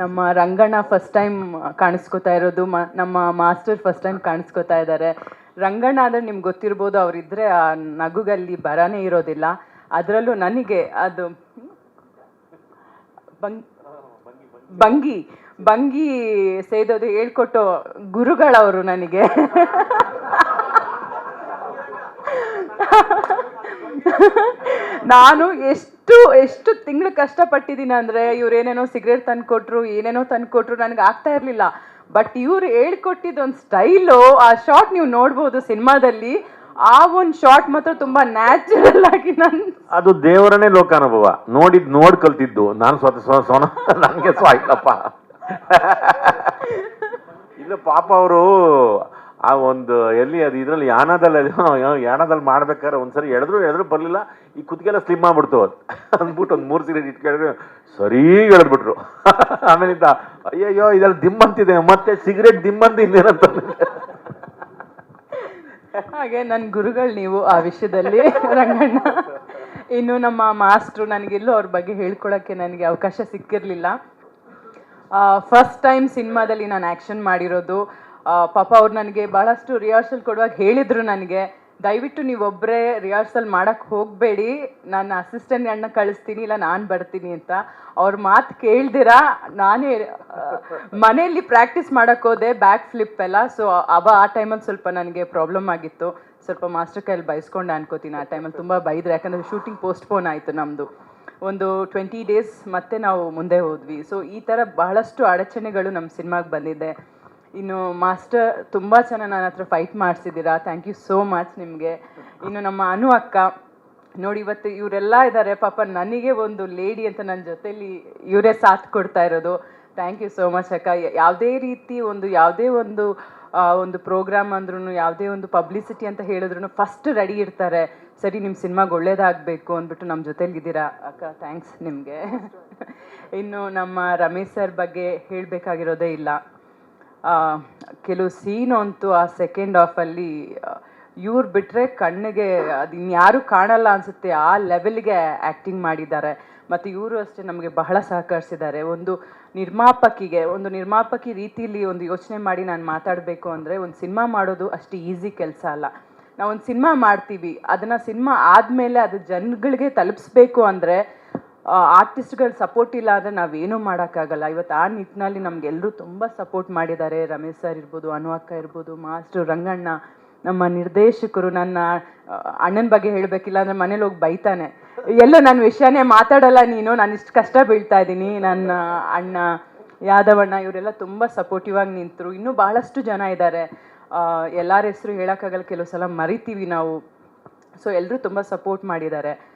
ನಮ್ಮ Ranganna first time ಕಾಣಿಸ್ಕೋತಾ ಇರೋದು, ನಮ್ಮ ಮಾಸ್ಟರ್ ಫಸ್ಟ್ ಟೈಮ್ ಕಾಣಿಸ್ಕೋತಾ ಇದ್ದಾರೆ. ರಂಗಣ್ಣ ಅಂದರೆ ನಿಮ್ಗೆ ಗೊತ್ತಿರ್ಬೋದು, ಅವರಿದ್ದರೆ ಆ ನಗುಗಲ್ಲಿ ಬರನೇ ಇರೋದಿಲ್ಲ. ಅದರಲ್ಲೂ ನನಗೆ ಅದು ಭಂಗಿ ಭಂಗಿ ಸೇದೋದು ಹೇಳ್ಕೊಟ್ಟು ಗುರುಗಳವರು ನನಗೆ. ನಾನು ಎಷ್ಟು ತಿಂಗಳು ಕಷ್ಟಪಟ್ಟಿದ್ದೀನಿ ಅಂದರೆ, ಇವ್ರು ಏನೇನೋ ಸಿಗರೇಟ್ ತಂದುಕೊಟ್ರು, ಏನೇನೋ ತಂದುಕೊಟ್ರು, ನನಗೆ ಆಗ್ತಾ ಇರಲಿಲ್ಲ. ಬಟ್ ಇವ್ರು ಹೇಳ್ಕೊಟ್ಟಿದ್ದು ಒಂದು ಸ್ಟೈಲು, ಆ ಶಾರ್ಟ್ ನೀವು ನೋಡ್ಬೋದು ಸಿನಿಮಾದಲ್ಲಿ. ಆ ಒಂದು ಶಾರ್ಟ್ ಮಾತ್ರ ತುಂಬಾ ನ್ಯಾಚುರಲ್ ಆಗಿ ಅದು ದೇವರನ್ನೇ ಲೋಕಾನುಭವ ನೋಡ್ ಕಲ್ತಿದ್ದು. ನಾನು ಸ್ವತಃ ನನಗೆ ಆಯ್ತಪ್ಪ. ಇಲ್ಲ ಪಾಪ ಅವರು ಆ ಒಂದು ಎಲ್ಲಿ ಅದು ಇದ್ರಲ್ಲಿ ಯಾಣದಲ್ಲಿ ಮಾಡ್ಬೇಕಾದ್ರೆ ಒಂದ್ಸರಿ ಎಳೆದ್ರು ಬರ್ಲಿಲ್ಲ, ಈ ಕುತ್ತಿಗೆಲ್ಲ ಸ್ಲಿಮ್ ಆಗ್ಬಿಡ್ತು ಅಂದ್ಬಿಟ್ಟು ಒಂದು 3 ಸಿಗರೇಟ್ ಇಟ್ಕೊಂಡ್ರೆ ಸರಿ ಎಳೆದ್ಬಿಟ್ರು. ಆಮೇಲಿಂದ ಅಯ್ಯಯ್ಯೋ ಇದೆಲ್ಲ ದಿಮ್ಮಂತಿದೆ, ಮತ್ತೆ ಸಿಗರೇಟ್ ದಿಮ್ಮಂತ ಇನ್ನೇನಂತ. ಹಾಗೆ ನನ್ನ ಗುರುಗಳು ನೀವು ಆ ವಿಷಯದಲ್ಲಿ ರಂಗಣ್ಣ. ಇನ್ನು ನಮ್ಮ ಮಾಸ್ಟ್ರು, ನನಗೆಲ್ಲೂ ಅವ್ರ ಬಗ್ಗೆ ಹೇಳ್ಕೊಳಕ್ಕೆ ನನಗೆ ಅವಕಾಶ ಸಿಕ್ಕಿರಲಿಲ್ಲ. ಫಸ್ಟ್ ಟೈಮ್ ಸಿನಿಮಾದಲ್ಲಿ ನಾನು ಆ್ಯಕ್ಷನ್ ಮಾಡಿರೋದು. ಪಾಪ ಅವ್ರು ನನಗೆ ಭಾಳಷ್ಟು ರಿಹರ್ಸಲ್ ಕೊಡುವಾಗ ಹೇಳಿದರು ನನಗೆ, ದಯವಿಟ್ಟು ನೀವೊಬ್ಬರೇ ರಿಹರ್ಸಲ್ ಮಾಡೋಕ್ಕೆ ಹೋಗಬೇಡಿ, ನಾನು ಅಸಿಸ್ಟೆಂಟ್ಗಳನ್ನ ಕಳಿಸ್ತೀನಿ, ಇಲ್ಲ ನಾನು ಬರ್ತೀನಿ ಅಂತ. ಅವ್ರ ಮಾತು ಕೇಳ್ದಿರಾ ನಾನೇ ಮನೆಯಲ್ಲಿ ಪ್ರಾಕ್ಟೀಸ್ ಮಾಡೋಕ್ಕೆ ಹೋದೆ, ಬ್ಯಾಕ್ ಫ್ಲಿಪ್ ಎಲ್ಲ. ಸೊ ಆ ಟೈಮಲ್ಲಿ ಸ್ವಲ್ಪ ನನಗೆ ಪ್ರಾಬ್ಲಮ್ ಆಗಿತ್ತು. ಸ್ವಲ್ಪ ಮಾಸ್ಟರ್ ಕೈಯಲ್ಲಿ ಬೈಸ್ಕೊಂಡು ಅನ್ಕೋತೀನಿ. ಆ ಟೈಮಲ್ಲಿ ತುಂಬ ಬೈದ್ರು, ಯಾಕಂದರೆ ಶೂಟಿಂಗ್ ಪೋಸ್ಟ್ಪೋನ್ ಆಯಿತು ನಮ್ಮದು ಒಂದು 20 ಡೇಸ್, ಮತ್ತೆ ನಾವು ಮುಂದೆ ಹೋದ್ವಿ. ಸೊ ಈ ಥರ ಬಹಳಷ್ಟು ಅಡಚಣೆಗಳು ನಮ್ಮ ಸಿನಿಮಾಗೆ ಬಂದಿದೆ. ಇನ್ನು ಮಾಸ್ಟರ್ ತುಂಬ ಚೆನ್ನಾಗಿ ನನ್ನ ಹತ್ರ ಫೈಟ್ ಮಾಡಿಸಿದ್ದೀರಾ, ಥ್ಯಾಂಕ್ ಯು ಸೋ ಮಚ್ ನಿಮಗೆ. ಇನ್ನು ನಮ್ಮ ಅನು ಅಕ್ಕ ನೋಡಿ, ಇವತ್ತು ಇವರೆಲ್ಲ ಇದ್ದಾರೆ, ಪಾಪ ನನಗೆ ಒಂದು ಲೇಡಿ ಅಂತ ನನ್ನ ಜೊತೆಲಿ ಇವರೇ ಸಾಥ್ ಕೊಡ್ತಾ ಇರೋದು. ಥ್ಯಾಂಕ್ ಯು ಸೋ ಮಚ್ ಅಕ್ಕ. ಯಾವುದೇ ರೀತಿ ಯಾವುದೇ ಒಂದು ಪ್ರೋಗ್ರಾಮ್ ಅಂದ್ರೂ, ಯಾವುದೇ ಒಂದು ಪಬ್ಲಿಸಿಟಿ ಅಂತ ಹೇಳಿದ್ರು ಫಸ್ಟ್ ರೆಡಿ ಇರ್ತಾರೆ. ಸರಿ, ನಿಮ್ಮ ಸಿನಿಮಾಗೆ ಒಳ್ಳೇದಾಗಬೇಕು ಅಂದ್ಬಿಟ್ಟು ನಮ್ಮ ಜೊತೆಲಿದ್ದೀರಾ ಅಕ್ಕ, ಥ್ಯಾಂಕ್ಸ್ ನಿಮಗೆ. ಇನ್ನು ನಮ್ಮ ರಮೇಶ್ ಸರ್ ಬಗ್ಗೆ ಹೇಳಬೇಕಾಗಿರೋದೇ ಇಲ್ಲ. ಕೆಲವು ಸೀನು ಅಂತೂ ಆ ಸೆಕೆಂಡ್ ಹಾಫಲ್ಲಿ ಇವ್ರು ಬಿಟ್ಟರೆ ಕಣ್ಣಿಗೆ ಅದು ಇನ್ಯಾರೂ ಕಾಣಲ್ಲ ಅನಿಸುತ್ತೆ, ಆ ಲೆವೆಲ್ಗೆ ಆ್ಯಕ್ಟಿಂಗ್ ಮಾಡಿದ್ದಾರೆ. ಮತ್ತು ಇವರು ಅಷ್ಟೇ ನಮಗೆ ಬಹಳ ಸಹಕರಿಸಿದ್ದಾರೆ. ಒಂದು ನಿರ್ಮಾಪಕಿ ರೀತಿಯಲ್ಲಿ ಒಂದು ಯೋಚನೆ ಮಾಡಿ ನಾನು ಮಾತಾಡಬೇಕು ಅಂದರೆ, ಒಂದು ಸಿನಿಮಾ ಮಾಡೋದು ಅಷ್ಟು ಈಸಿ ಕೆಲಸ ಅಲ್ಲ. ನಾವೊಂದು ಸಿನಿಮಾ ಮಾಡ್ತೀವಿ, ಅದನ್ನು ಸಿನಿಮಾ ಆದಮೇಲೆ ಅದು ಜನಗಳಿಗೆ ತಲುಪಿಸ್ಬೇಕು ಅಂದರೆ ಆರ್ಟಿಸ್ಟ್ಗಳ ಸಪೋರ್ಟ್ ಇಲ್ಲ ಅಂದರೆ ನಾವೇನೂ ಮಾಡೋಕ್ಕಾಗಲ್ಲ. ಇವತ್ತು ಆ ನಿಟ್ಟಿನಲ್ಲಿ ನಮಗೆಲ್ಲರೂ ತುಂಬ ಸಪೋರ್ಟ್ ಮಾಡಿದ್ದಾರೆ. ರಮೇಶ್ ಸರ್ ಇರ್ಬೋದು, ಅನು ಅಕ್ಕ ಇರ್ಬೋದು, ಮಾಸ್ಟ್ರು ರಂಗಣ್ಣ, ನಮ್ಮ ನಿರ್ದೇಶಕರು. ನನ್ನ ಅಣ್ಣನ ಬಗ್ಗೆ ಹೇಳಬೇಕಿಲ್ಲ ಅಂದರೆ ಮನೇಲಿ ಹೋಗಿ ಬೈತಾನೆ, ಎಲ್ಲೋ ನನ್ನ ವಿಷಯನೇ ಮಾತಾಡಲ್ಲ ನೀನು, ನಾನು ಇಷ್ಟು ಕಷ್ಟ ಬೀಳ್ತಾ ಇದ್ದೀನಿ. ನನ್ನ ಅಣ್ಣ ಯಾದವಣ್ಣ ಇವರೆಲ್ಲ ತುಂಬ ಸಪೋರ್ಟಿವ್ ಆಗಿ ನಿಂತರು. ಇನ್ನೂ ಭಾಳಷ್ಟು ಜನ ಇದ್ದಾರೆ, ಎಲ್ಲರ ಹೆಸರು ಹೇಳೋಕ್ಕಾಗಲ್ಲ, ಕೆಲವು ಸಲ ಮರಿತೀವಿ ನಾವು. ಸೊ ಎಲ್ಲರೂ ತುಂಬ ಸಪೋರ್ಟ್ ಮಾಡಿದ್ದಾರೆ.